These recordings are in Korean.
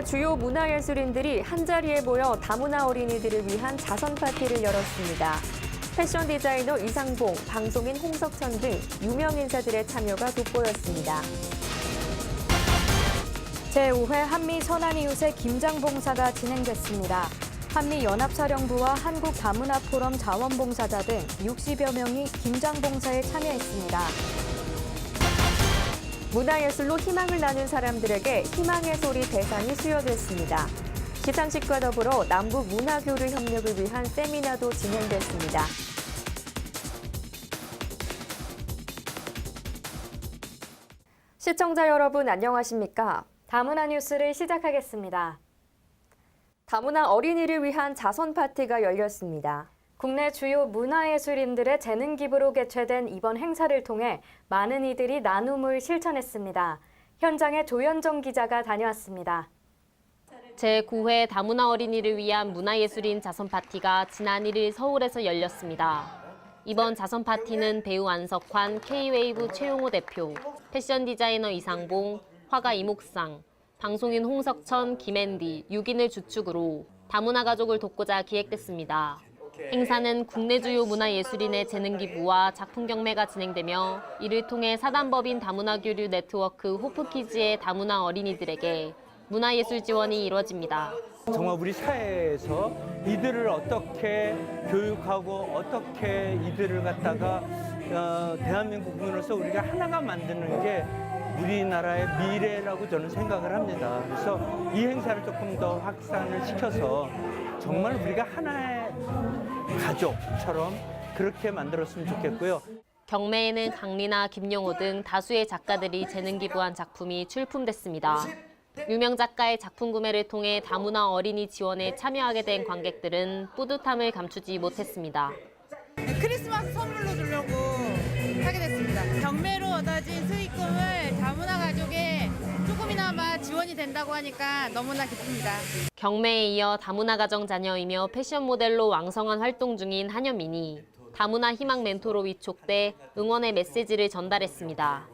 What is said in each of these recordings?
국내 주요 문화예술인들이 한자리에 모여 다문화 어린이들을 위한 자선 파티를 열었습니다. 패션 디자이너 이상봉, 방송인 홍석천 등 유명 인사들의 참여가 돋보였습니다. 제5회 한미 선한이웃의 김장봉사가 진행됐습니다. 한미연합사령부와 한국다문화포럼 자원봉사자 등 60여 명이 김장봉사에 참여했습니다. 문화예술로 희망을 나눈 사람들에게 희망의 소리 대상이 수여됐습니다. 시상식과 더불어 남북 문화교류 협력을 위한 세미나도 진행됐습니다. 시청자 여러분 안녕하십니까? 다문화 뉴스를 시작하겠습니다. 다문화 어린이를 위한 자선 파티가 열렸습니다. 국내 주요 문화예술인들의 재능 기부로 개최된 이번 행사를 통해 많은 이들이 나눔을 실천했습니다. 현장에 조현정 기자가 다녀왔습니다. 제9회 다문화 어린이를 위한 문화예술인 자선 파티가 지난 1일 서울에서 열렸습니다. 이번 자선 파티는 배우 안석환, K-웨이브 최용호 대표, 패션 디자이너 이상봉, 화가 이목상, 방송인 홍석천, 김앤디, 6인을 주축으로 다문화 가족을 돕고자 기획됐습니다. 행사는 국내 주요 문화예술인의 재능 기부와 작품 경매가 진행되며 이를 통해 사단법인 다문화교류 네트워크 호프키즈의 다문화 어린이들에게 문화예술 지원이 이루어집니다. 정말 우리 사회에서 이들을 어떻게 교육하고 어떻게 이들을 갖다가 대한민국 국민으로서 우리가 하나가 만드는 게 우리나라의 미래라고 저는 생각을 합니다. 그래서 이 행사를 조금 더 확산을 시켜서 정말 우리가 하나의 가족처럼 그렇게 만들었으면 좋겠고요. 경매에는 강리나 김용호 등 다수의 작가들이 재능 기부한 작품이 출품됐습니다. 유명 작가의 작품 구매를 통해 다문화 어린이 지원에 참여하게 된 관객들은 뿌듯함을 감추지 못했습니다. 크리스마스 선물로 주려고 하게 됐습니다. 경매로 얻어진 수익금을 다문화 가족에 조금이나마 지원이 된다고 하니까 너무나 기쁩니다. 경매에 이어 다문화 가정 자녀이며 패션 모델로 왕성한 활동 중인 한여민이 다문화 희망 멘토로 위촉돼 응원의 메시지를 전달했습니다.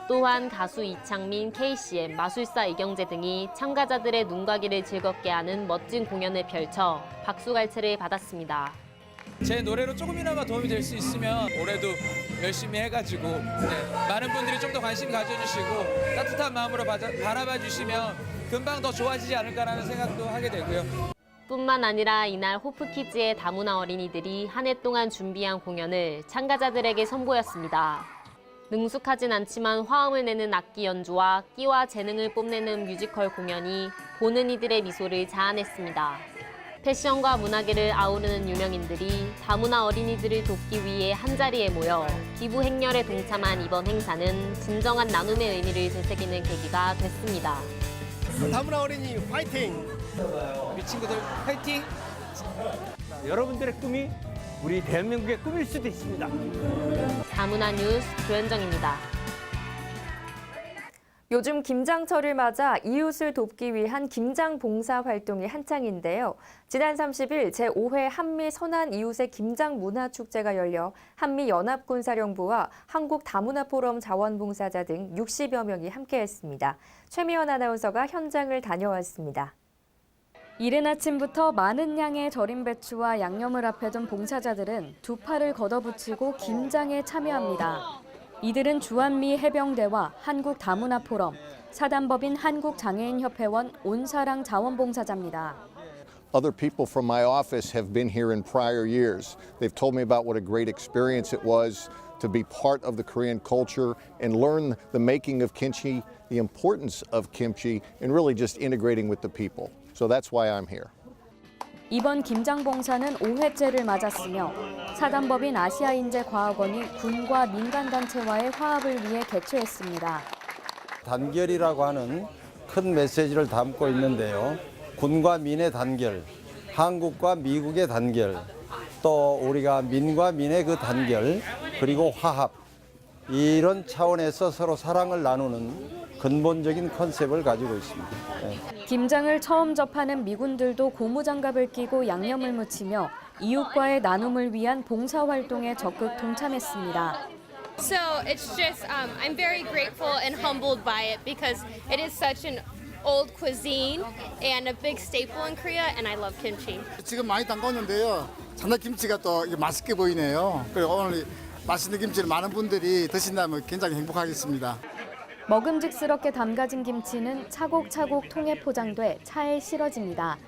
또한 가수 이창민, KCM, 마술사 이경재 등이 참가자들의 눈과 귀를 즐겁게 하는 멋진 공연을 펼쳐 박수갈채를 받았습니다. 제 노래로 조금이나마 도움이 될 수 있으면 올해도 열심히 해가지고 많은 분들이 좀 더 관심 가져주시고 따뜻한 마음으로 바라봐 주시면 금방 더 좋아지지 않을까라는 생각도 하게 되고요. 뿐만 아니라 이날 호프키즈의 다문화 어린이들이 한 해 동안 준비한 공연을 참가자들에게 선보였습니다. 능숙하진 않지만 화음을 내는 악기 연주와 끼와 재능을 뽐내는 뮤지컬 공연이 보는 이들의 미소를 자아냈습니다. 패션과 문화계를 아우르는 유명인들이 다문화 어린이들을 돕기 위해 한자리에 모여 기부 행렬에 동참한 이번 행사는 진정한 나눔의 의미를 되새기는 계기가 됐습니다. 다문화 어린이 화이팅! 우리 친구들 화이팅! 여러분들의 꿈이 우리 대한민국의 꿈일 수도 있습니다. 다문화 뉴스 조현정입니다. 요즘 김장철을 맞아 이웃을 돕기 위한 김장 봉사 활동이 한창인데요. 지난 30일 제5회 한미 선한 이웃의 김장 문화축제가 열려 한미연합군사령부와 한국다문화포럼 자원봉사자 등 60여 명이 함께했습니다. 최미연 아나운서가 현장을 다녀왔습니다. 이른 아침부터 많은 양의 절인 배추와 양념을 앞에 둔 봉사자들은 두 팔을 걷어붙이고 김장에 참여합니다. 이들은 주한미 해병대와 한국다문화포럼, 사단법인 한국장애인협회원 온사랑 자원봉사자입니다. Other people from my office have been here in prior years. They've told me about what a great experience it was to be part of the Korean culture and learn the making of kimchi, the importance of kimchi, and really just integrating with the people. So that's why I'm here. 이번 김장봉사는 5회째를 맞았으며 사단법인 아시아인재과학원이 군과 민간단체와의 화합을 위해 개최했습니다. 단결이라고 하는 큰 메시지를 담고 있는데요. 군과 민의 단결, 한국과 미국의 단결, 또 우리가 민과 민의 그 단결, 그리고 화합, 이런 차원에서 서로 사랑을 나누는 근본적인 컨셉을 가지고 있습니다. 김장을 처음 접하는 미군들도 고무장갑을 끼고 양념을 묻히며 이웃과의 나눔을 위한 봉사활동에 적극 동참했습니다. So it's just, I'm very grateful and humbled by it because it is such an old cuisine and a big staple in Korea, and I love kimchi. 지금 많이 담궜는데요. 장난 김치가 또 이게 맛있게 보이네요. 그리고 오늘 맛있는 김치를 많은 분들이 드신다면 굉장히 행복하겠습니다. 먹음직스럽게 담가진 김치는 차곡차곡 통에 포장돼 차에 실어집니다.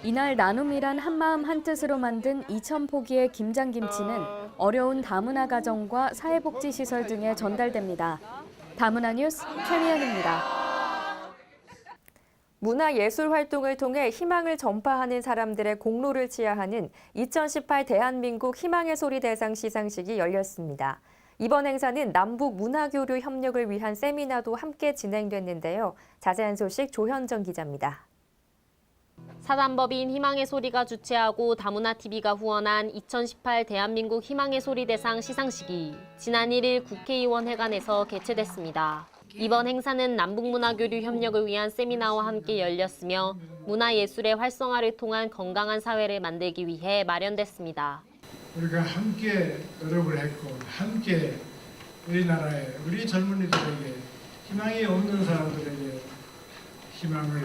이날 나눔이란 한마음 한뜻으로 만든 2,000포기의 김장김치는 어려운 다문화 가정과 사회복지시설 등에 전달됩니다. 다문화 뉴스 최미연입니다. 문화예술 활동을 통해 희망을 전파하는 사람들의 공로를 치하하는 2018 대한민국 희망의 소리 대상 시상식이 열렸습니다. 이번 행사는 남북 문화교류 협력을 위한 세미나도 함께 진행됐는데요. 자세한 소식 조현정 기자입니다. 사단법인 희망의 소리가 주최하고 다문화TV가 후원한 2018 대한민국 희망의 소리 대상 시상식이 지난 1일 국회의원회관에서 개최됐습니다. 이번 행사는 남북문화교류 협력을 위한 세미나와 함께 열렸으며 문화예술의 활성화를 통한 건강한 사회를 만들기 위해 마련됐습니다. 우리가 함께 노력을 했고 함께 우리나라의 우리 젊은이들에게 희망이 없는 사람들에게 희망을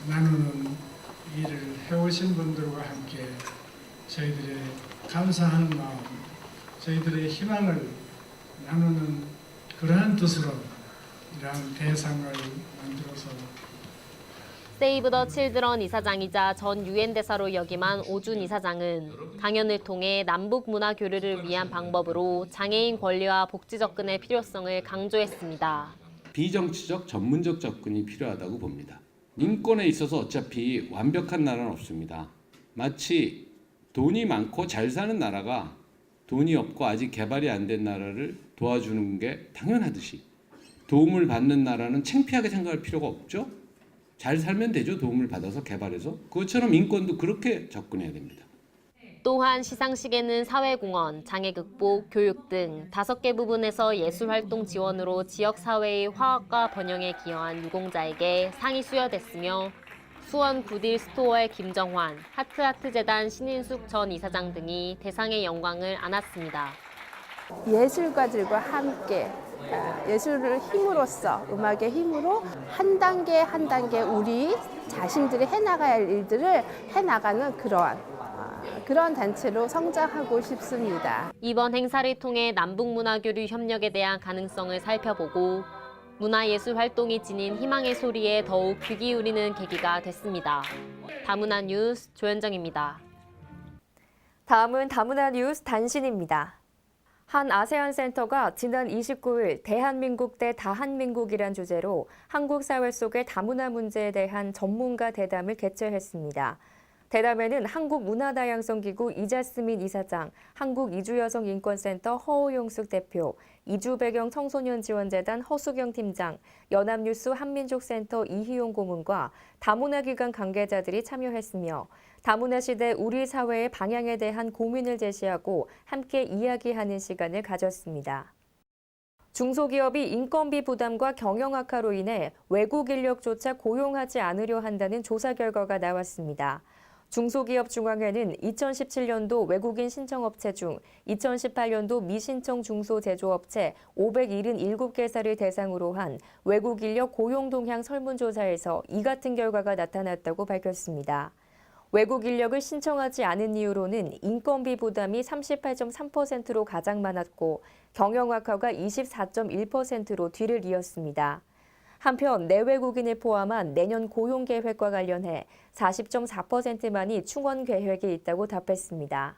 나누는 일을 해오신 분들과 함께 저희들의 감사하는 마음, 저희들의 희망을 나누는 그러한 뜻으로 이러한 대상을 만들어서 세이브 더 칠드런 이사장이자 전 유엔 대사로 역임한 오준 이사장은 강연을 통해 남북 문화 교류를 위한 방법으로 장애인 권리와 복지 접근의 필요성을 강조했습니다. 비정치적 전문적 접근이 필요하다고 봅니다. 인권에 있어서 어차피 완벽한 나라는 없습니다. 마치 돈이 많고 잘 사는 나라가 돈이 없고 아직 개발이 안 된 나라를 도와주는 게 당연하듯이 도움을 받는 나라는 창피하게 생각할 필요가 없죠. 잘 살면 되죠. 도움을 받아서 개발해서. 그것처럼 인권도 그렇게 접근해야 됩니다. 또한 시상식에는 사회공헌, 장애 극복, 교육 등 5개 부분에서 예술활동 지원으로 지역사회의 화합과 번영에 기여한 유공자에게 상이 수여됐으며 수원 굿일 스토어의 김정환, 하트하트재단 신인숙 전 이사장 등이 대상의 영광을 안았습니다. 예술가들과 함께 예술을 힘으로써 음악의 힘으로 한 단계 한 단계 우리 자신들이 해나가야 할 일들을 해나가는 그런 단체로 성장하고 싶습니다. 이번 행사를 통해 남북문화교류 협력에 대한 가능성을 살펴보고 문화예술 활동이 지닌 희망의 소리에 더욱 귀 기울이는 계기가 됐습니다. 다문화 뉴스 조현정입니다. 다음은 다문화 뉴스 단신입니다. 한 아세안 센터가 지난 29일 대한민국 대 다한민국이란 주제로 한국 사회 속의 다문화 문제에 대한 전문가 대담을 개최했습니다. 대담에는 한국문화다양성기구 이자스민 이사장, 한국이주여성인권센터 허우용숙 대표, 이주배경 청소년지원재단 허수경 팀장, 연합뉴스 한민족센터 이희용 고문과 다문화기관 관계자들이 참여했으며 다문화 시대 우리 사회의 방향에 대한 고민을 제시하고 함께 이야기하는 시간을 가졌습니다. 중소기업이 인건비 부담과 경영 악화로 인해 외국 인력조차 고용하지 않으려 한다는 조사 결과가 나왔습니다. 중소기업 중앙회는 2017년도 외국인 신청업체 중 2018년도 미신청 중소제조업체 577개사를 대상으로 한 외국 인력 고용 동향 설문조사에서 이 같은 결과가 나타났다고 밝혔습니다. 외국 인력을 신청하지 않은 이유로는 인건비 부담이 38.3%로 가장 많았고 경영 악화가 24.1%로 뒤를 이었습니다. 한편 내외국인을 포함한 내년 고용 계획과 관련해 40.4%만이 충원 계획이 있다고 답했습니다.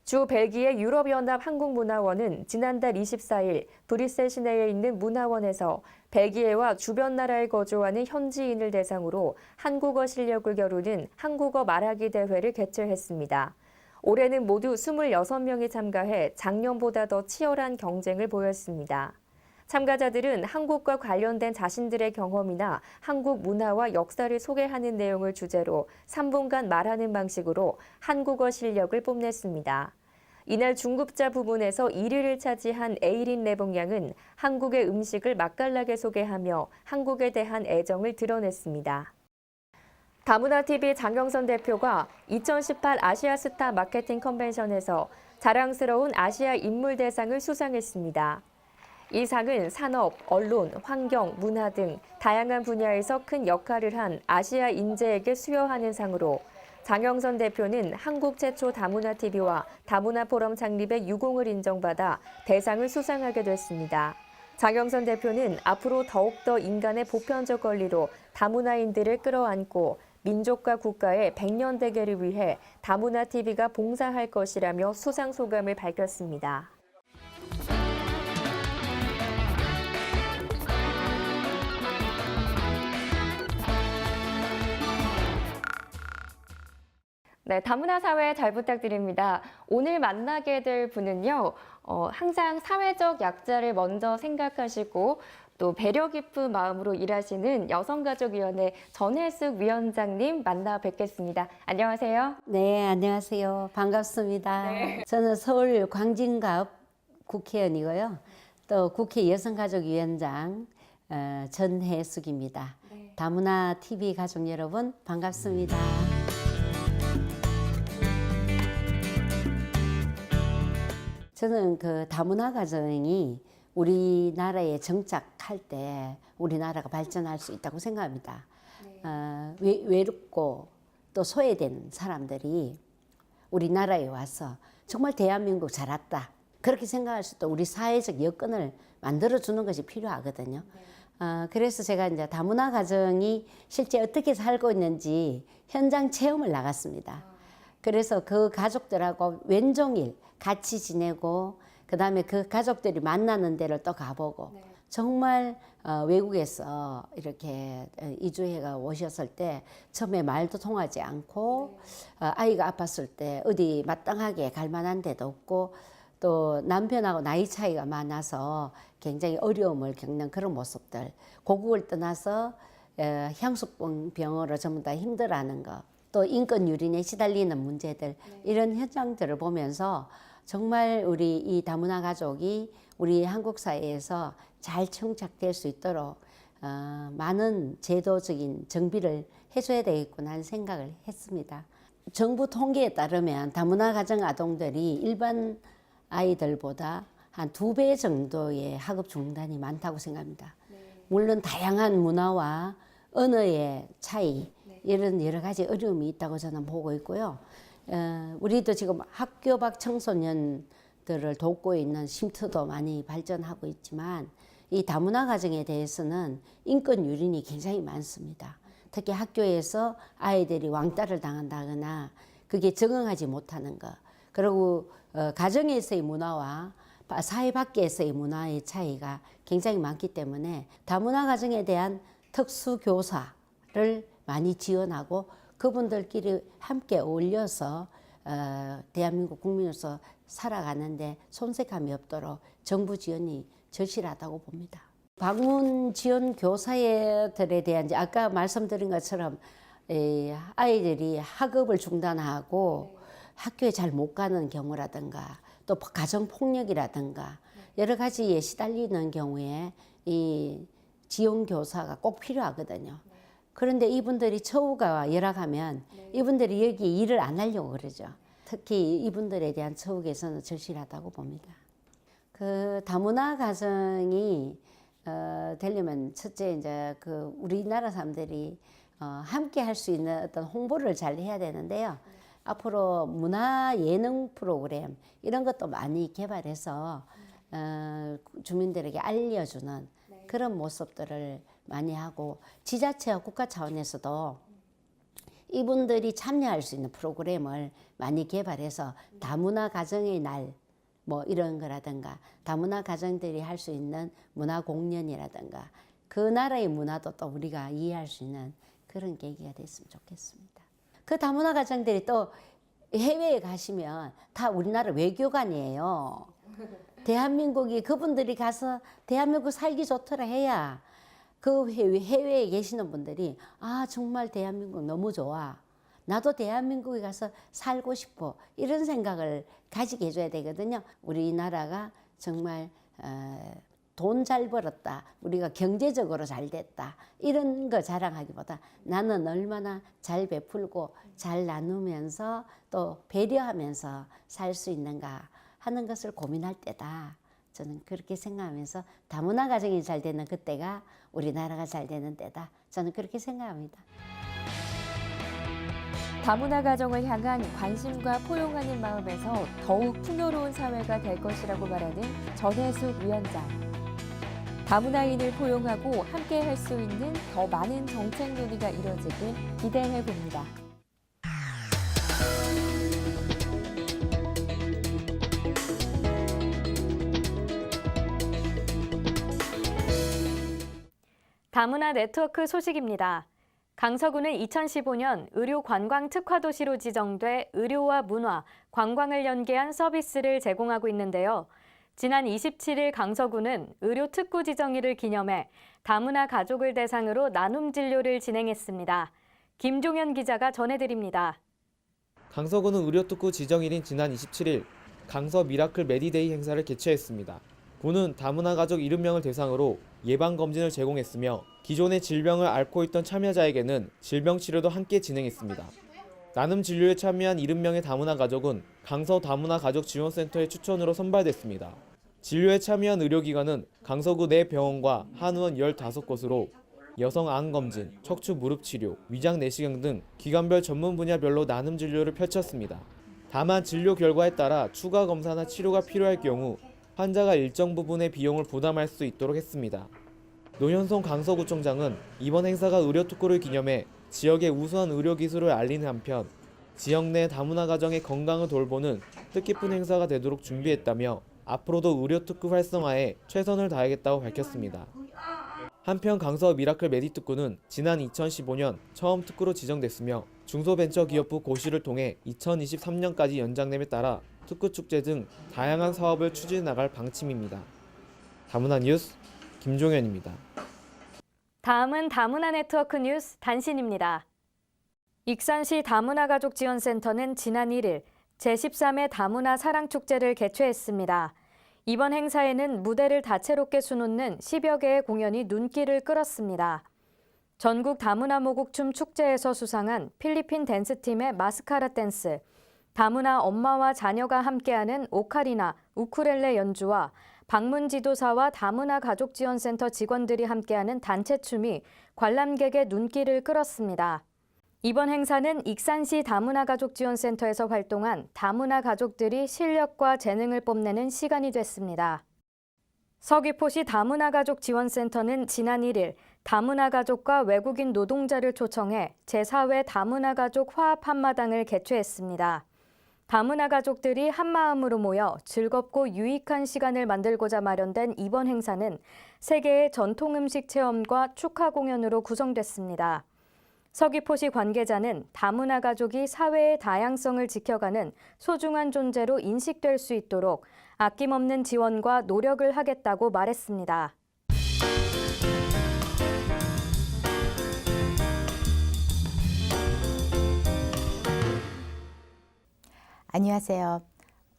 주 벨기에 유럽연합 한국문화원은 지난달 24일 브뤼셀 시내에 있는 문화원에서 벨기에와 주변 나라에 거주하는 현지인을 대상으로 한국어 실력을 겨루는 한국어 말하기 대회를 개최했습니다. 올해는 모두 26명이 참가해 작년보다 더 치열한 경쟁을 보였습니다. 참가자들은 한국과 관련된 자신들의 경험이나 한국 문화와 역사를 소개하는 내용을 주제로 3분간 말하는 방식으로 한국어 실력을 뽐냈습니다. 이날 중급자 부문에서 1위를 차지한 에이린 레봉양은 한국의 음식을 맛깔나게 소개하며 한국에 대한 애정을 드러냈습니다. 다문화TV 장영선 대표가 2018 아시아스타 마케팅 컨벤션에서 자랑스러운 아시아 인물 대상을 수상했습니다. 이 상은 산업, 언론, 환경, 문화 등 다양한 분야에서 큰 역할을 한 아시아 인재에게 수여하는 상으로 장영선 대표는 한국 최초 다문화TV와 다문화포럼 창립의 유공을 인정받아 대상을 수상하게 됐습니다. 장영선 대표는 앞으로 더욱더 인간의 보편적 권리로 다문화인들을 끌어안고 민족과 국가의 100년 대계를 위해 다문화TV가 봉사할 것이라며 수상 소감을 밝혔습니다. 네, 다문화 사회 잘 부탁드립니다. 오늘 만나게 될 분은요, 항상 사회적 약자를 먼저 생각하시고 또 배려 깊은 마음으로 일하시는 여성가족위원회 전혜숙 위원장님 만나 뵙겠습니다. 안녕하세요. 네, 안녕하세요. 반갑습니다. 네. 저는 서울 광진갑 국회의원이고요. 또 국회 여성가족위원장 전혜숙입니다. 네. 다문화TV 가족 여러분 반갑습니다. 저는 그 다문화 가정이 우리나라에 정착할 때 우리나라가 발전할 수 있다고 생각합니다. 외롭고 또 소외된 사람들이 우리나라에 와서 정말 대한민국 잘 왔다. 그렇게 생각할 수 있도록 우리 사회적 여건을 만들어주는 것이 필요하거든요. 그래서 제가 이제 다문화 가정이 실제 어떻게 살고 있는지 현장 체험을 나갔습니다. 그래서 그 가족들하고 왼종일 같이 지내고 그다음에 그 가족들이 만나는 데를 또 가보고 정말 외국에서 이렇게 이주해가 오셨을 때 처음에 말도 통하지 않고 아이가 아팠을 때 어디 마땅하게 갈 만한 데도 없고 또 남편하고 나이 차이가 많아서 굉장히 어려움을 겪는 그런 모습들, 고국을 떠나서 향수병으로 전부 다 힘들어하는 거, 또 인권 유린에 시달리는 문제들, 이런 현장들을 보면서 정말 우리 이 다문화 가족이 우리 한국 사회에서 잘 정착될 수 있도록 많은 제도적인 정비를 해줘야 되겠구나 하는 생각을 했습니다. 정부 통계에 따르면 다문화 가정 아동들이 일반 아이들보다 한 2배 정도의 학업 중단이 많다고 생각합니다. 물론 다양한 문화와 언어의 차이, 이런 여러 가지 어려움이 있다고 저는 보고 있고요. 우리도 지금 학교 밖 청소년들을 돕고 있는 쉼터도 많이 발전하고 있지만 이 다문화 가정에 대해서는 인권 유린이 굉장히 많습니다. 특히 학교에서 아이들이 왕따를 당한다거나 그게 적응하지 못하는 것, 그리고 가정에서의 문화와 사회 밖에서의 문화의 차이가 굉장히 많기 때문에 다문화 가정에 대한 특수 교사를 많이 지원하고 그분들끼리 함께 어울려서 대한민국 국민으로서 살아가는데 손색함이 없도록 정부 지원이 절실하다고 봅니다. 방문 지원 교사들에 대한 이제 아까 말씀드린 것처럼 아이들이 학업을 중단하고 학교에 잘 못 가는 경우라든가 또 가정폭력이라든가 여러 가지에 시달리는 경우에 이 지원 교사가 꼭 필요하거든요. 그런데 이분들이 처우가 열악하면 이분들이 여기 일을 안 하려고 그러죠. 특히 이분들에 대한 처우 개선은 절실하다고 봅니다. 그 다문화 가정이 되려면 첫째 이제 그 우리나라 사람들이 함께 할 수 있는 어떤 홍보를 잘 해야 되는데요. 앞으로 문화 예능 프로그램 이런 것도 많이 개발해서 주민들에게 알려주는 그런 모습들을 많이 하고 지자체와 국가 차원에서도 이분들이 참여할 수 있는 프로그램을 많이 개발해서 다문화 가정의 날 뭐 이런 거라든가 다문화 가정들이 할 수 있는 문화 공연이라든가 그 나라의 문화도 또 우리가 이해할 수 있는 그런 계기가 됐으면 좋겠습니다. 그 다문화 가정들이 또 해외에 가시면 다 우리나라 외교관이에요. 대한민국이 그분들이 가서 대한민국 살기 좋더라 해야 그 해외에 계시는 분들이 아 정말 대한민국 너무 좋아. 나도 대한민국에 가서 살고 싶어. 이런 생각을 가지게 해줘야 되거든요. 우리나라가 정말 돈 잘 벌었다. 우리가 경제적으로 잘 됐다. 이런 거 자랑하기보다 나는 얼마나 잘 베풀고 잘 나누면서 또 배려하면서 살 수 있는가 하는 것을 고민할 때다. 저는 그렇게 생각하면서 다문화 가정이 잘 되는 그때가 우리나라가 잘 되는 때다. 저는 그렇게 생각합니다. 다문화 가정을 향한 관심과 포용하는 마음에서 더욱 풍요로운 사회가 될 것이라고 말하는 전혜숙 위원장. 다문화인을 포용하고 함께 할 수 있는 더 많은 정책 논의가 이뤄지길 기대해 봅니다. 다문화 네트워크 소식입니다. 강서구는 2015년 의료 관광 특화 도시로 지정돼 의료와 문화, 관광을 연계한 서비스를 제공하고 있는데요. 지난 27일 강서구는 의료 특구 지정일을 기념해 다문화 가족을 대상으로 나눔 진료를 진행했습니다. 김종현 기자가 전해드립니다. 강서구는 의료 특구 지정일인 지난 27일 강서 미라클 메디데이 행사를 개최했습니다. 구는 다문화 가족 70명을 대상으로 예방검진을 제공했으며 기존의 질병을 앓고 있던 참여자에게는 질병 치료도 함께 진행했습니다. 나눔 진료에 참여한 70명의 다문화 가족은 강서 다문화 가족 지원센터의 추천으로 선발됐습니다. 진료에 참여한 의료기관은 강서구 내 병원과 한의원 15곳으로 여성 암검진, 척추 무릎 치료, 위장 내시경 등 기관별 전문 분야별로 나눔 진료를 펼쳤습니다. 다만 진료 결과에 따라 추가 검사나 치료가 필요할 경우 환자가 일정 부분의 비용을 부담할 수 있도록 했습니다. 노현송 강서구청장은 이번 행사가 의료특구를 기념해 지역의 우수한 의료기술을 알리는 한편 지역 내 다문화 가정의 건강을 돌보는 뜻깊은 행사가 되도록 준비했다며 앞으로도 의료특구 활성화에 최선을 다하겠다고 밝혔습니다. 한편 강서 미라클 메디특구는 지난 2015년 처음 특구로 지정됐으며 중소벤처기업부 고시를 통해 2023년까지 연장됨에 따라 특구축제 등 다양한 사업을 추진해 나갈 방침입니다. 다문화 뉴스 김종현입니다. 다음은 다문화 네트워크 뉴스 단신입니다. 익산시 다문화 가족 지원센터는 지난 1일 제13회 다문화 사랑축제를 개최했습니다. 이번 행사에는 무대를 다채롭게 수놓는 10여 개의 공연이 눈길을 끌었습니다. 전국 다문화 모국춤 축제에서 수상한 필리핀 댄스팀의 마스카라 댄스, 다문화 엄마와 자녀가 함께하는 오카리나, 우쿨렐레 연주와 방문 지도사와 다문화 가족지원센터 직원들이 함께하는 단체춤이 관람객의 눈길을 끌었습니다. 이번 행사는 익산시 다문화 가족지원센터에서 활동한 다문화 가족들이 실력과 재능을 뽐내는 시간이 됐습니다. 서귀포시 다문화 가족지원센터는 지난 1일 다문화 가족과 외국인 노동자를 초청해 제4회 다문화 가족 화합 한마당을 개최했습니다. 다문화 가족들이 한마음으로 모여 즐겁고 유익한 시간을 만들고자 마련된 이번 행사는 세계의 전통 음식 체험과 축하 공연으로 구성됐습니다. 서귀포시 관계자는 다문화 가족이 사회의 다양성을 지켜가는 소중한 존재로 인식될 수 있도록 아낌없는 지원과 노력을 하겠다고 말했습니다. 안녕하세요.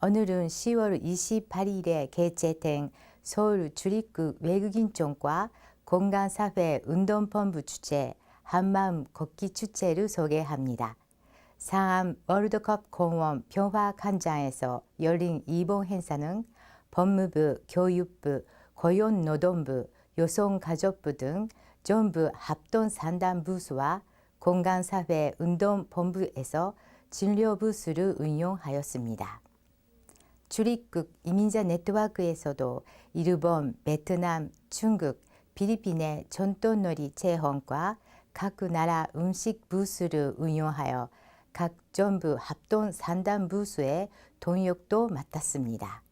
오늘은 10월 28일에 개최된 서울 주립국 외국인촌과 공간사회 운동본부 주최 한마음 걷기 축제를 소개합니다. 상암 월드컵 공원 평화광장에서 열린 이번 행사는 법무부, 교육부, 고용노동부, 여성가족부 등 정부 합동상담부서와 공간사회 운동본부에서 진료부스를 운영하였습니다. 주립국 이민자 네트워크에서도 일본, 베트남, 중국, 필리핀의 전통놀이 체험과 각 나라 음식 부스를 운영하여 각 정부 합동 상담 부스의 동역도 맡았습니다.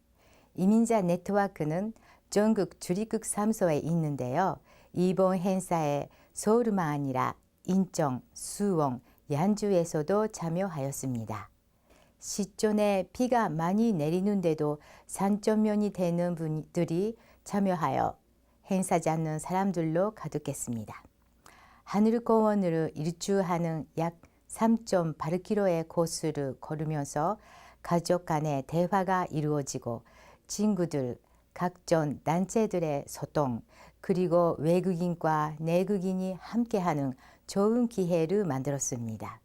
이민자 네트워크는 전국 주립국 3소에 있는데요. 이번 행사에 서울만 아니라 인천, 수원, 양주에서도 참여하였습니다. 시촌에 비가 많이 내리는데도 산전면이 되는 분들이 참여하여 행사 잡는 사람들로 가득했습니다. 하늘공원으로 일주하는 약 3.8km의 코스를 걸으면서 가족 간의 대화가 이루어지고 친구들, 각종 단체들의 소통, 그리고 외국인과 내국인이 함께하는 좋은 기회를 만들었습니다.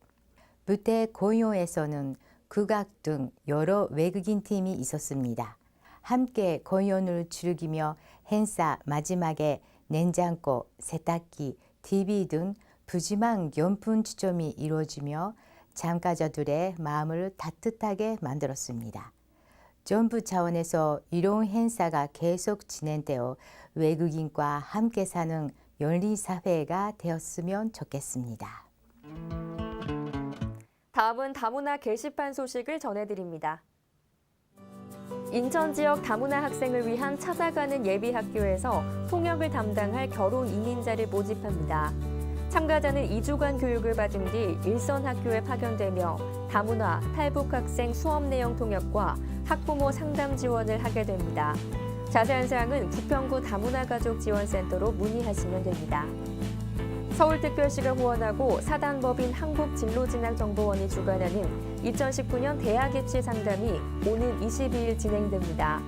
무대 공연에서는 국악 등 여러 외국인 팀이 있었습니다. 함께 공연을 즐기며 행사 마지막에 냉장고, 세탁기, TV 등 푸짐한 용품 추첨이 이루어지며 참가자들의 마음을 따뜻하게 만들었습니다. 정부 차원에서 이런 행사가 계속 진행되어 외국인과 함께 사는 연리사회가 되었으면 좋겠습니다. 다음은 다문화 게시판 소식을 전해드립니다. 인천 지역 다문화 학생을 위한 찾아가는 예비학교에서 통역을 담당할 결혼 이민자를 모집합니다. 참가자는 2주간 교육을 받은 뒤 일선 학교에 파견되며 다문화, 탈북 학생 수업 내용 통역과 학부모 상담 지원을 하게 됩니다. 자세한 사항은 부평구 다문화 가족 지원센터로 문의하시면 됩니다. 서울특별시가 후원하고 사단법인 한국진로진학정보원이 주관하는 2019년 대학 입시 상담이 오는 22일 진행됩니다.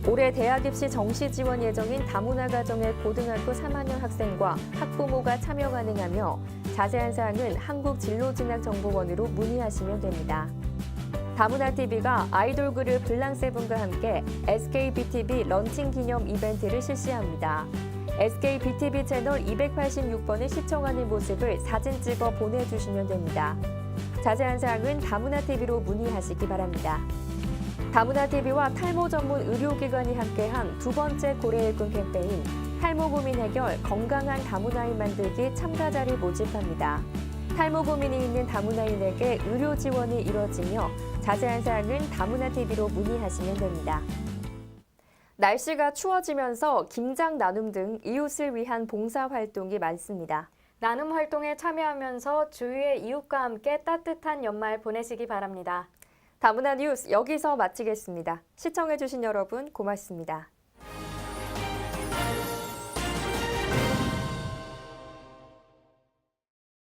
올해 대학 입시 정시 지원 예정인 다문화 가정의 고등학교 3학년 학생과 학부모가 참여 가능하며 자세한 사항은 한국진로진학정보원으로 문의하시면 됩니다. 다문화TV가 아이돌 그룹 블랑세븐과 함께 SKBTV 런칭 기념 이벤트를 실시합니다. SKBTV 채널 286번을 시청하는 모습을 사진 찍어 보내주시면 됩니다. 자세한 사항은 다문화TV로 문의하시기 바랍니다. 다문화TV와 탈모 전문 의료기관이 함께한 두 번째 고래일꾼 캠페인 탈모 고민 해결 건강한 다문화인 만들기 참가자를 모집합니다. 탈모 고민이 있는 다문화인에게 의료 지원이 이뤄지며 자세한 사항은 다문화TV로 문의하시면 됩니다. 날씨가 추워지면서 김장 나눔 등 이웃을 위한 봉사활동이 많습니다. 나눔 활동에 참여하면서 주위의 이웃과 함께 따뜻한 연말 보내시기 바랍니다. 다문화 뉴스 여기서 마치겠습니다. 시청해주신 여러분 고맙습니다.